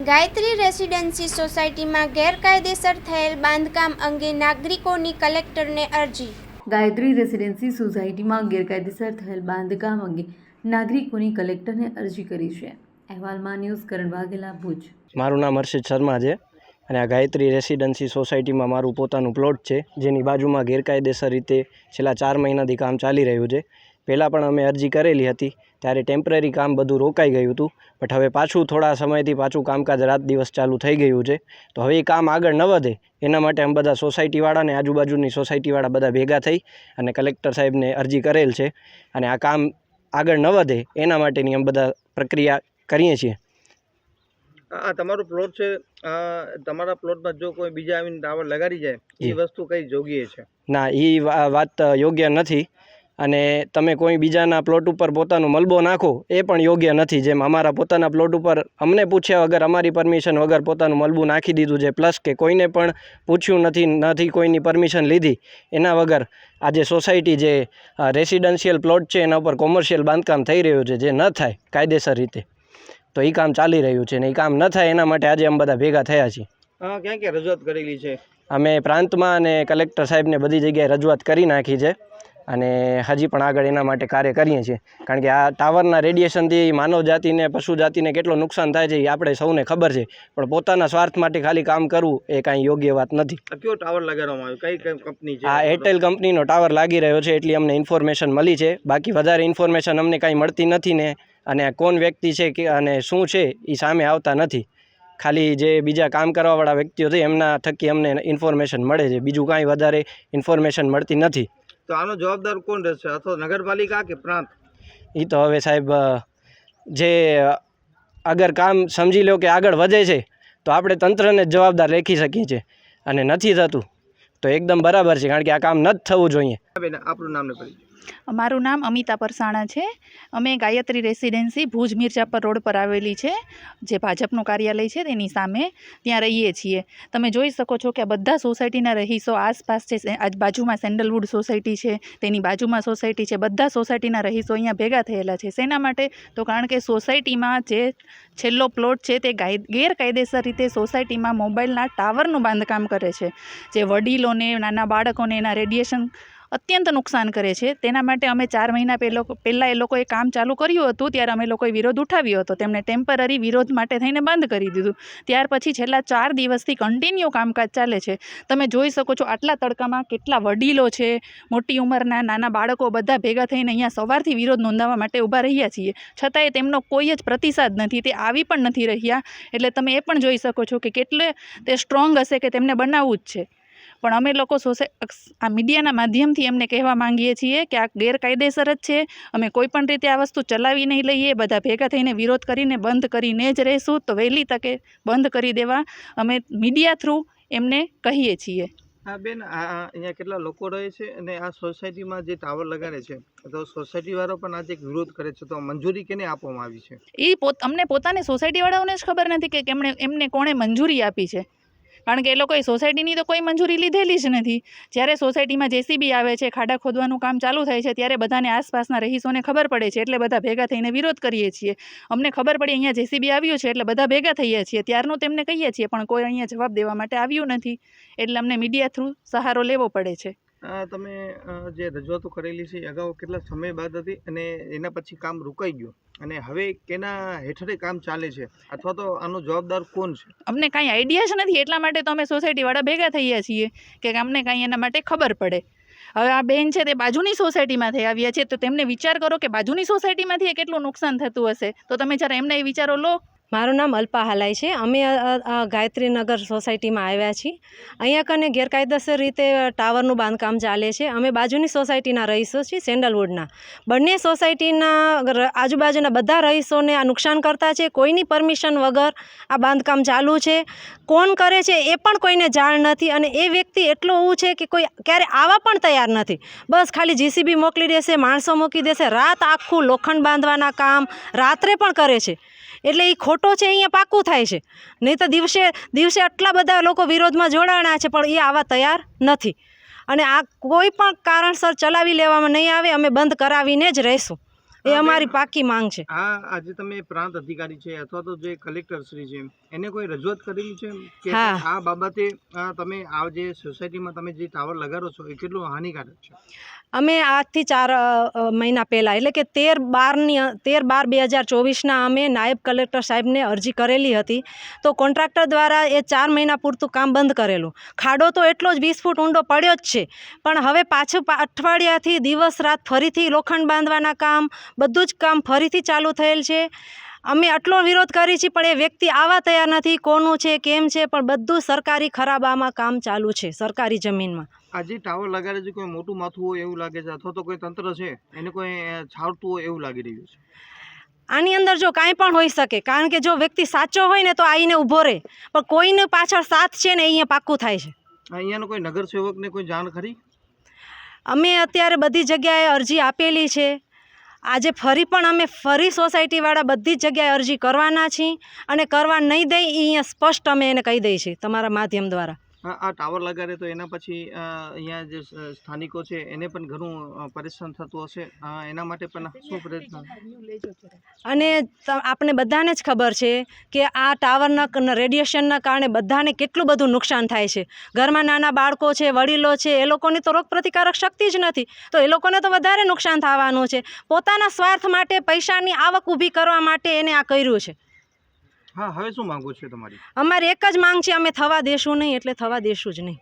Gayatri residency સોસાયટીમાં ગેરકાયદેસર થયેલ બાંધકામ અંગે નાગરિકોની કલેક્ટરને અરજી. ગાયત્રી રેસિડેન્સી સોસાયટીમાં ગેરકાયદેસર થયેલ બાંધકામ અંગે નાગરિકોની કલેક્ટરને અરજી કરી છે. અહેવાલમાં ન્યૂઝ કરણ વાઘેલા, ભુજ. મારું નામ હર્ષિત શર્મા છે અને આ ગાયત્રી રેસિડેન્સી સોસાયટીમાં મારું પોતાનું પ્લોટ છે, જેની બાજુમાં ગેરકાયદેસર રીતે છેલ્લા 4 મહિનાથી કામ ચાલી રહ્યું છે. પહેલાં પણ અમે અરજી કરેલી હતી, ત્યારે ટેમ્પરરી કામ બધું રોકાઈ ગયું હતું, બટ હવે પાછું થોડા સમયથી પાછું કામકાજ રાત દિવસ ચાલુ થઈ ગયું છે. તો હવે એ કામ આગળ ન વધે એના માટે અમે બધા સોસાયટીવાળા અને આજુબાજુની સોસાયટીવાળા બધા ભેગા થઈ અને કલેક્ટર સાહેબને અરજી કરેલ છે અને આ કામ આગળ ન વધે એના માટેની અમે બધા પ્રક્રિયા કરીએ છીએ. આ તમારો પ્લોટ છે, તમારા પ્લોટમાં જો કોઈ બીજા આવીને ટાવર લગાડી જાય એ વસ્તુ કઈ યોગ્ય છે? ના, એ વાત યોગ્ય નથી અને તમે કોઈ બીજાના પ્લોટ ઉપર પોતાનું મલબો નાખો એ પણ યોગ્ય નથી. જેમ અમારા પોતાના પ્લોટ ઉપર અમને પૂછ્યા વગર, અમારી પરમિશન વગર પોતાનું મલબું નાખી દીધું છે, પ્લસ કે કોઈને પણ પૂછ્યું નથી કોઈની પરમિશન લીધી એના વગર આજે સોસાયટી જે રેસિડેન્શિયલ પ્લોટ છે એના ઉપર કોમર્શિયલ બાંધકામ થઈ રહ્યું છે, જે ન થાય કાયદેસર રીતે, તો એ કામ ચાલી રહ્યું છે ને એ કામ ન થાય એના માટે આજે અમે બધા ભેગા થયા છીએ. ક્યાં ક્યાં રજૂઆત કરેલી છે? અમે પ્રાંતમાં અને કલેક્ટર સાહેબને બધી જગ્યાએ રજૂઆત કરી નાખી છે અને હજી પણ આગળ એના માટે કાર્ય કરીએ છીએ. કારણ કે આ ટાવરના રેડિયેશનથી માનવ જાતિને, પશુ જાતિને કેટલું નુકસાન થાય છે એ આપણે સૌને ખબર છે, પણ પોતાના સ્વાર્થ માટે ખાલી કામ કરવું એ કાંઈ યોગ્ય વાત નથી. કયો ટાવર લગાડવામાં આવ્યો? કઈ કંપની છે? આ એરટેલ કંપનીનો ટાવર લાગી રહ્યો છે એટલી અમને ઇન્ફોર્મેશન મળી છે. બાકી વધારે ઇન્ફોર્મેશન અમને કાંઈ મળતી નથી ને અને કોણ વ્યક્તિ છે કે અને શું છે એ સામે આવતા નથી. ખાલી જે બીજા કામ કરવાવાળા વ્યક્તિઓ છે એમના થકી અમને ઇન્ફોર્મેશન મળે છે, બીજું કાંઈ વધારે ઇન્ફોર્મેશન મળતી નથી. તો આનો જવાબદાર કોણ રહેશે? અથવા નગરપાલિકા કે પ્રાંત? એ તો હવે સાહેબ, જે અગર કામ સમજી લો કે આગળ વધે છે તો આપણે તંત્રને જ જવાબદાર રાખી શકીએ છીએ અને નથી થતું તો એકદમ બરાબર છે, કારણ કે આ કામ ન જ થવું જોઈએ. આપણું નામ ને પરિચય? મારું નામ અમિતા પરસાણા છે. અમે ગાયત્રી રેસિડેન્સી ભુજ મિર્જાપર રોડ પર આવેલી છે, જે ભાજપનું કાર્યાલય છે તેની સામે, ત્યાં રહીએ છીએ. તમે જોઈ શકો છો કે બધા સોસાયટીના રહીશો આસપાસ છે. આજ બાજુમાં સેન્ડલવુડ સોસાયટી છે, તેની બાજુમાં સોસાયટી છે, બધા સોસાયટીના રહીશો અહીંયા ભેગા થયેલા છે. શેના માટે? તો કારણ કે સોસાયટીમાં જે છેલ્લો પ્લોટ છે તે ગેરકાયદેસર રીતે સોસાયટીમાં મોબાઈલના ટાવરનું બાંધકામ કરે છે, જે વડીલોને, નાના બાળકોને એના રેડિયેશન અત્યંત નુકસાન કરે છે. તેના માટે અમે 4 મહિના પહેલાં એ લોકોએ કામ ચાલુ કર્યું હતું, ત્યારે અમે લોકોએ વિરોધ ઉઠાવ્યો હતો. તેમણે ટેમ્પરરી વિરોધ માટે થઈને બંધ કરી દીધું. ત્યાર પછી છેલ્લા 4 દિવસથી કન્ટિન્યુ કામકાજ ચાલે છે. તમે જોઈ શકો છો આટલા તડકામાં કેટલા વડીલો છે, મોટી ઉંમરના, નાના બાળકો બધા ભેગા થઈને અહીંયા સવારથી વિરોધ નોંધાવવા માટે ઊભા રહ્યા છીએ, છતાંય તેમનો કોઈ જ પ્રતિસાદ નથી. તે આવી પણ નથી રહ્યા. એટલે તમે એ પણ જોઈ શકો છો કે કેટલે તે સ્ટ્રોંગ હશે કે તેમને બનાવવું જ છે. પણ અમે લોકો આ મીડિયાના માધ્યમથી એમને કહેવા માંગીએ છીએ કે આ ગેરકાયદેસર જ છે. અમે કોઈ પણ રીતે આ વસ્તુ ચલાવી નહીં લઈએ. બધા ભેગા થઈને વિરોધ કરીને બંધ કરીને જ રહેશું. તો વહેલી તકે બંધ કરી દેવા અમે મીડિયા થ્રુ એમને કહીએ છીએ. હા બેન, અહીંયા કેટલા લોકો રહે છે અને આ સોસાયટીમાં જે ટાવર લગાડે છે તો સોસાયટીવાળો પણ આજે વિરોધ કરે છે, તો મંજૂરી કેને આપવામાં આવી છે? એ અમને પોતાને સોસાયટીવાળાઓને જ ખબર નથી કે એમને કોણે મંજૂરી આપી છે. કારણ કે એ લોકોએ સોસાયટીની તો કોઈ મંજૂરી લીધેલી જ નથી. જ્યારે સોસાયટીમાં જેસીબી આવે છે, ખાડા ખોદવાનું કામ ચાલુ થાય છે, ત્યારે બધાને આસપાસના રહીશોને ખબર પડે છે, એટલે બધા ભેગા થઈને વિરોધ કરીએ છીએ. અમને ખબર પડી અહીંયા જેસીબી આવ્યું છે એટલે બધા ભેગા થઈએ છીએ, ત્યારનું તેમને કહીએ છીએ, પણ કોઈ અહીંયા જવાબ દેવા માટે આવ્યું નથી. એટલે અમને મીડિયા થ્રુ સહારો લેવો પડે છે. તમે જે રજૂઆતો કરેલી છે અગાઉ કેટલા સમય બાદ હતી અને એના પછી કામ રોકાઈ ગયું અને હવે કેના હેઠળ કામ ચાલે છે, અથવા તો આનો જવાબદાર કોણ છે? અમને કાંઈ આઈડિયા જ નથી. એટલા માટે તો અમે સોસાયટીવાળા ભેગા થઈએ છીએ કે અમને કાંઈ એના માટે ખબર પડે. હવે આ બેન છે તે બાજુની સોસાયટીમાંથી આવ્યા છે, તો તેમને વિચાર કરો કે બાજુની સોસાયટીમાંથી કેટલું નુકસાન થતું હશે. તો તમે જરા એમને એ વિચારો લો. મારું નામ અલ્પા હાલાઈ છે. અમે ગાયત્રીનગર સોસાયટીમાં આવ્યા છીએ. અહીંયા કને ગેરકાયદેસર રીતે ટાવરનું બાંધકામ ચાલે છે. અમે બાજુની સોસાયટીના રહીશો છીએ, સેન્ડલવુડના. બંને સોસાયટીના આજુબાજુના બધા રહીશોને આ નુકસાન કરતા છે. કોઈની પરમિશન વગર આ બાંધકામ ચાલુ છે. કોણ કરે છે એ પણ કોઈને જાણ નથી અને એ વ્યક્તિ એટલો એવું છે કે કોઈ ક્યારે આવવા પણ તૈયાર નથી. બસ ખાલી જીસીબી મોકલી દેશે, માણસો મૂકી દેશે, રાત આખું લોખંડ બાંધવાના કામ રાત્રે પણ કરે છે. એટલે એ ખોટો છે, અહીંયા પાકું થાય છે. નહીં તો દિવસે આટલા બધા લોકો વિરોધમાં જોડાણા છે, પણ એ આવવા તૈયાર નથી અને આ કોઈ પણ કારણસર ચલાવી લેવામાં નહીં આવે. અમે બંધ કરાવીને જ રહીશું. એ અમારી પાકી માંગ છે. આજે તમે પ્રાંત અધિકારી છે અથવા તો જે કલેક્ટર શ્રી છે એને કોઈ રજૂઆત કરેલી છે કે હા. આ બાબતે તમે આ જે સોસાયટીમાં તમે જે ટાવર લગાડો છો એ કેટલું હાનિકારક છે? અમે આજથી 4 મહિના પહેલાં એટલે કે 13/12/2024 અમે નાયબ કલેક્ટર સાહેબને અરજી કરેલી હતી. તો કોન્ટ્રાક્ટર દ્વારા એ 4 મહિના પૂરતું કામ બંધ કરેલું. ખાડો તો એટલો જ 20 ફૂટ ઊંડો પડ્યો જ છે, પણ હવે પાછું અઠવાડિયાથી દિવસ રાત ફરીથી લોખંડ બાંધવાના કામ, બધું જ કામ ફરીથી ચાલુ થયેલ છે. અમે આટલો વિરોધ કરી છે, પણ એ વ્યક્તિ આવવા તૈયાર નથી. કોનું છે, કેમ છે, પણ બધું સરકારી ખરાબામાં કામ ચાલુ છે, સરકારી જમીનમાં. આ જે ટાવર લગાડે છે કોઈ મોટું માથું હોય એવું લાગે છે, અથવા તો કોઈ તંત્ર છે એને કોઈ છાવરતું હોય એવું લાગી રહ્યું છે. આની અંદર જો કાંઈ પણ હોઈ શકે, કારણ કે જો વ્યક્તિ સાચો હોય ને તો આવીને ઊભો રહે, પણ કોઈને પાછળ સાથ છે ને અહીંયા પાક્કું થાય છે. અહીંયાનો કોઈ નગરસેવકને કોઈ જાણ ખરી? અમે અત્યારે બધી જગ્યાએ અરજી આપેલી છે. આજે અમે ફરી સોસાયટીવાળા બધી જ જગ્યાએ અરજી કરવાના છીએ, અને કરવા નહીં દઈ એ અહીંયા સ્પષ્ટ અમે એને કહી દઈએ છીએ તમારા માધ્યમ દ્વારા. આ ટાવર લગાડે તો એના પછી અહીંયા જે સ્થાનિકો છે એને પણ ઘણું પરેશાન થતું હશે, એના માટે પણ શું પ્રયત્ન? અને આપણે બધાને જ ખબર છે કે આ ટાવરના રેડિયેશનના કારણે બધાને કેટલું બધું નુકસાન થાય છે. ઘરમાં નાના બાળકો છે, વડીલો છે, એ લોકોની તો રોગપ્રતિકારક શક્તિ જ નથી, તો એ લોકોને તો વધારે નુકસાન થવાનું છે. પોતાના સ્વાર્થ માટે, પૈસાની આવક ઊભી કરવા માટે એને આ કર્યું છે. હા, હવે શું માંગુ છે તમારી? અમારી એક જ માંગ છે, અમે થવા દેશું નહીં એટલે થવા દેશું જ નહીં.